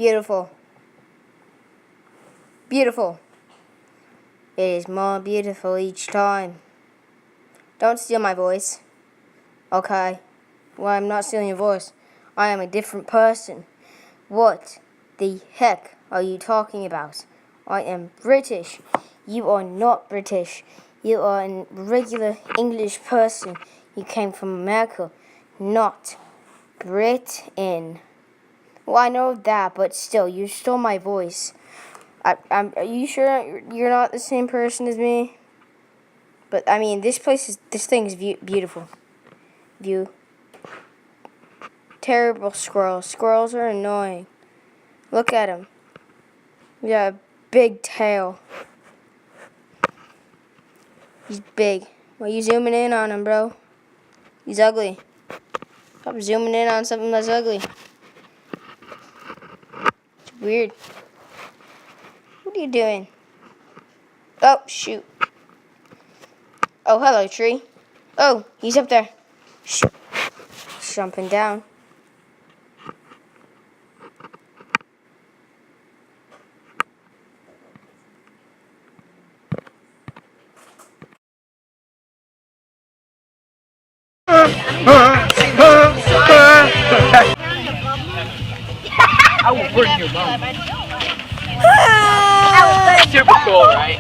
Beautiful. Beautiful. It is more beautiful each time. Don't steal my voice. Okay. Well, I'm not stealing your voice. I am a different person. What the heck are you talking about? I am British. You are not British. You are a regular English person. You came from America, not Britain. Well, I know that, but still, you stole my voice. Are you sure you're not the same person as me? But I mean, this thing is beautiful. View. Terrible squirrels. Squirrels are annoying. Look at him. Yeah, big tail. He's big. Why are you zooming in on him, bro? He's ugly. Stop zooming in on something that's ugly. It's weird. What are you doing? Oh, shoot. Oh, hello, tree. Oh, he's up there. Shoot. He's jumping down. I will bring your mom. Typical, right?